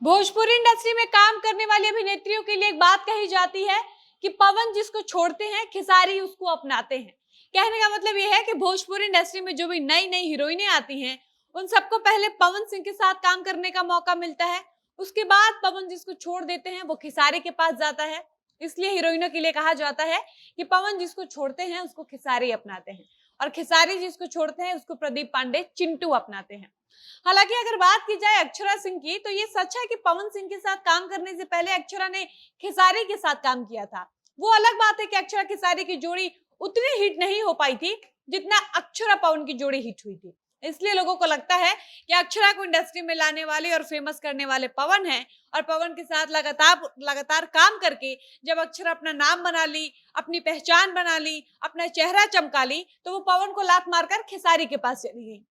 Bhojpuri industry में काम करने वाली अभिनेत्रियों के लिए एक बात कही जाती है कि पवन जिसको छोड़ते हैं खेसारी उसको अपनाते हैं। कहने का मतलब यह है कि भोजपुरी इंडस्ट्री में जो भी नई नई हीरोइनें आती हैं उन सबको पहले पवन सिंह के साथ काम करने का मौका मिलता है। उसके बाद पवन जिसको छोड़ देते हैं वो खेसारी के पास जाता है। इसलिए हीरोइनों के लिए कहा जाता है कि पवन जिसको छोड़ते हैं उसको खेसारी अपनाते हैं और खेसारी जिसको छोड़ते हैं उसको प्रदीप पांडे चिंटू अपनाते हैं। हालांकि अगर बात की जाए अक्षरा सिंह की तो ये सच है कि पवन सिंह के साथ काम करने से पहले अक्षरा ने खेसारी के साथ काम किया था। वो अलग बात है कि अक्षरा खेसारी की जोड़ी उतनी हिट नहीं हो पाई थी जितना अक्षरा पवन की जोड़ी हिट हुई थी। इसलिए लोगों को लगता है कि अक्षरा को इंडस्ट्री में लाने वाले और फेमस करने वाले पवन हैं और पवन के साथ लगातार लगातार काम करके जब अक्षरा अपना नाम बना ली, अपनी पहचान बना ली, अपना चेहरा चमका ली तो वो पवन को लात मारकर खेसारी के पास चली गई।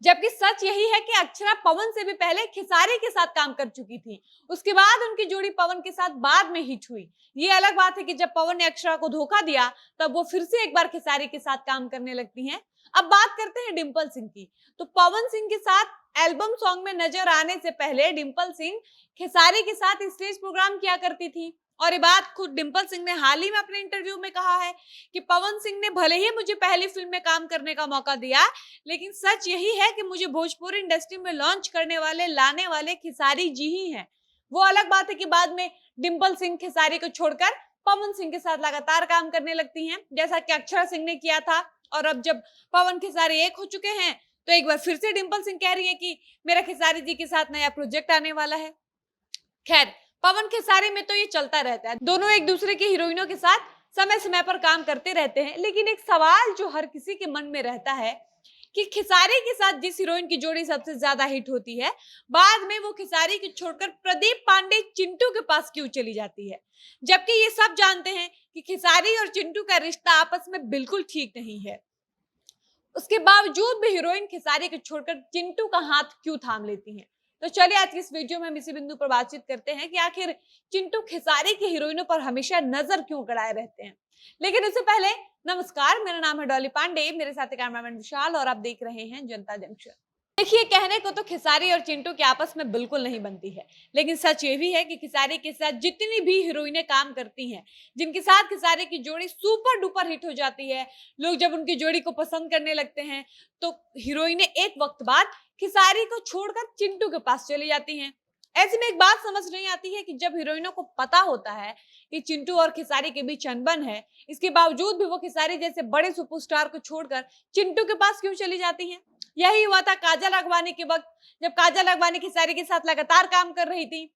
जबकि सच यही है कि अक्षरा पवन से भी पहले खेसारी के साथ काम कर चुकी थी। उसके बाद उनकी जोड़ी पवन के साथ बाद में हिट हुई। ये अलग बात है कि जब पवन ने अक्षरा को धोखा दिया तब वो फिर से एक बार खेसारी के साथ काम करने लगती हैं। अब बात करते हैं डिंपल सिंह की। तो पवन सिंह के साथ एल्बम सॉन्ग में नजर आने से पहले डिंपल सिंह खेसारी के साथ स्टेज प्रोग्राम किया करती थी और ये बात खुद डिंपल सिंह ने हाल ही में अपने इंटरव्यू में कहा है कि पवन सिंह ने भले ही मुझे पहली फिल्म में काम करने का मौका दिया लेकिन सच यही है कि मुझे भोजपुरी इंडस्ट्री में लॉन्च करने वाले लाने वाले खेसारी जी ही हैं। वो अलग बात है कि बाद में डिंपल सिंह खेसारी को छोड़कर पवन सिंह के साथ लगातार काम करने लगती हैं जैसा कि अक्षरा सिंह ने किया था। और अब जब पवन खेसारी एक हो चुके हैं तो एक बार फिर से डिंपल सिंह कह रही है कि मेरा खेसारी जी के साथ नया प्रोजेक्ट आने वाला है। खैर, पवन खेसारी में तो ये चलता रहता है, दोनों एक दूसरे की हीरोइनों के साथ समय समय पर काम करते रहते हैं। लेकिन एक सवाल जो हर किसी के मन में रहता है कि खेसारी के साथ जिस हीरोइन की जोड़ी सबसे ज्यादा हिट होती है बाद में वो खेसारी की छोड़कर प्रदीप पांडे चिंटू के पास क्यों चली जाती है, जबकि ये सब जानते हैं कि खेसारी और चिंटू का रिश्ता आपस में बिल्कुल ठीक नहीं है। उसके बावजूद भी हीरोइन खेसारी को छोड़कर चिंटू का हाथ क्यों थाम लेती हैं। तो चलिए आज की इस वीडियो में हम इसी बिंदु पर बातचीत करते हैं कि आखिर चिंटू खेसारी की हीरोइनों पर हमेशा नजर क्यों गड़ाए रहते हैं। लेकिन उससे पहले नमस्कार, मेरा नाम है डॉली पांडे, मेरे साथ कैमरामैन विशाल और आप देख रहे हैं जनता जंक्शन। देखिए, कहने को तो खेसारी और चिंटू के आपस में बिल्कुल नहीं बनती है, लेकिन सच ये भी है कि खेसारी के साथ जितनी भी हीरोइनें काम करती हैं जिनके साथ खेसारी की जोड़ी सुपर डुपर हिट हो जाती है, लोग जब उनकी जोड़ी को पसंद करने लगते हैं तो हीरोइनें एक वक्त बाद खेसारी को छोड़कर चिंटू के पास चली जाती हैं। ऐसे में एक बात समझ नहीं आती है कि जब हीरोइनों को पता होता है कि चिंटू और खेसारी के बीच अनबन है, इसके बावजूद भी वो खेसारी जैसे बड़े सुपरस्टार को छोड़कर चिंटू के पास क्यों चली जाती हैं। यही हुआ था काजल अगवानी के वक्त, जब काजल अगवानी खेसारी के साथ लगातार काम कर रही थी।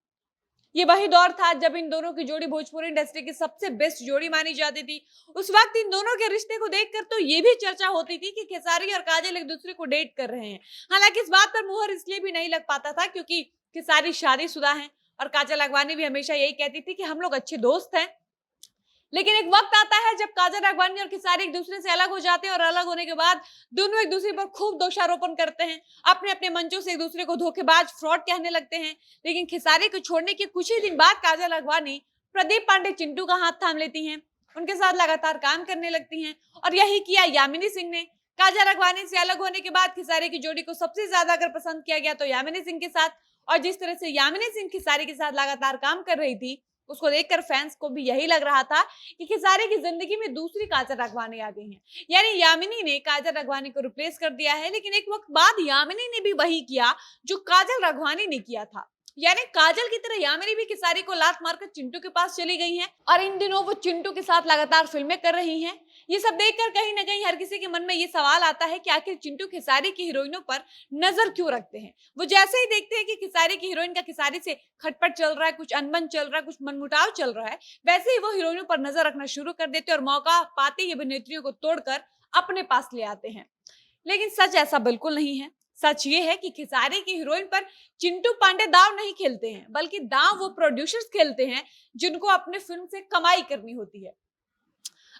ये वही दौर था जब इन दोनों की जोड़ी भोजपुरी इंडस्ट्री की सबसे बेस्ट जोड़ी मानी जाती थी। उस वक्त इन दोनों के रिश्ते को देखकर तो ये भी चर्चा होती थी कि खेसारी और काजल एक दूसरे को डेट कर रहे हैं। हालांकि इस बात पर मुहर इसलिए भी नहीं लग पाता था क्योंकि खेसारी शादीशुदा हैं और काजल अगवानी भी हमेशा यही कहती थी कि हम लोग अच्छे दोस्त हैं। लेकिन एक वक्त आता है जब काजल अगवानी और खेसारी एक दूसरे से अलग हो जाते हैं और अलग होने के बाद दोनों एक दूसरे पर खूब दोषारोपण करते हैं, अपने अपने मंचों से एक दूसरे को धोखेबाज फ्रॉड कहने लगते हैं। लेकिन खेसारी को छोड़ने के कुछ ही दिन बाद काजल अगवानी प्रदीप पांडे चिंटू का हाथ थाम लेती हैं, उनके साथ लगातार काम करने लगती हैं और यही किया यामिनी सिंह ने। काजल अगवानी से अलग होने के बाद खेसारी की जोड़ी को सबसे ज्यादा अगर पसंद किया गया तो यामिनी सिंह के साथ, और जिस तरह से यामिनी सिंह खेसारी के साथ लगातार काम कर रही थी उसको देखकर फैंस को भी यही लग रहा था कि खेसारी की जिंदगी में दूसरी काजल राघवानी आ गई हैं, यानी यामिनी ने काजल राघवानी को रिप्लेस कर दिया है। लेकिन एक वक्त बाद यामिनी ने भी वही किया जो काजल राघवानी ने किया था, यानी काजल की तरह यामिनी भी खेसारी को लात मारकर चिंटू के पास चली गई हैं और इन दिनों वो चिंटू के साथ लगातार फिल्में कर रही हैं। ये सब देखकर कहीं ना कहीं हर किसी के मन में ये सवाल आता है कि आखिर चिंटू खेसारी की हीरोइनों पर नजर क्यों रखते हैं। वो जैसे ही देखते हैं कि खेसारी की हीरोइन का खेसारी से खटपट चल रहा है, कुछ अनबन चल रहा है, कुछ मनमुटाव चल रहा है, वैसे ही वो हीरोइनों पर नजर रखना शुरू कर देते हैं और मौका पाते ही अभिनेत्रियों को तोड़कर अपने पास ले आते हैं। लेकिन सच ऐसा बिल्कुल नहीं है। सच ये है कि खेसारी की हीरोइन पर चिंटू पांडे दांव नहीं खेलते हैं, बल्कि दांव वो प्रोड्यूसर्स खेलते हैं जिनको अपने फिल्म से कमाई करनी होती है।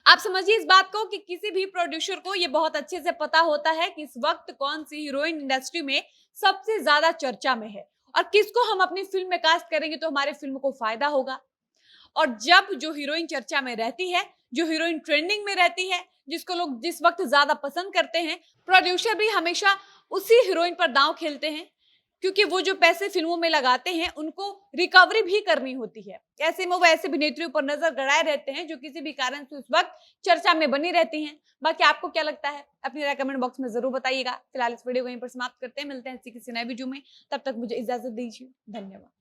आप समझिए इस बात को कि किसी भी प्रोड्यूसर को ये बहुत अच्छे से पता होता है कि इस वक्त कौन सी हीरोइन इंडस्ट्री में सबसे ज्यादा चर्चा में है और किसको हम अपनी फिल्म में कास्ट करेंगे तो हमारे फिल्म को फायदा होगा। और जब जो हीरोइन चर्चा में रहती है, जो हीरोइन ट्रेंडिंग में रहती है, जिसको लोग जिस वक्त ज्यादा पसंद करते हैं, प्रोड्यूसर भी हमेशा उसी हीरोइन पर दांव खेलते हैं। क्योंकि वो जो पैसे फिल्मों में लगाते हैं उनको रिकवरी भी करनी होती है। ऐसे में वो ऐसे अभिनेत्रियों पर नजर गड़ाए रहते हैं जो किसी भी कारण से उस वक्त चर्चा में बनी रहती हैं। बाकी आपको क्या लगता है, अपनी राय कमेंट बॉक्स में जरूर बताइएगा। फिलहाल इस वीडियो को यहीं पर समाप्त करते हैं, मिलते हैं किसी नए वीडियो में। तब तक मुझे इजाजत दीजिए, धन्यवाद।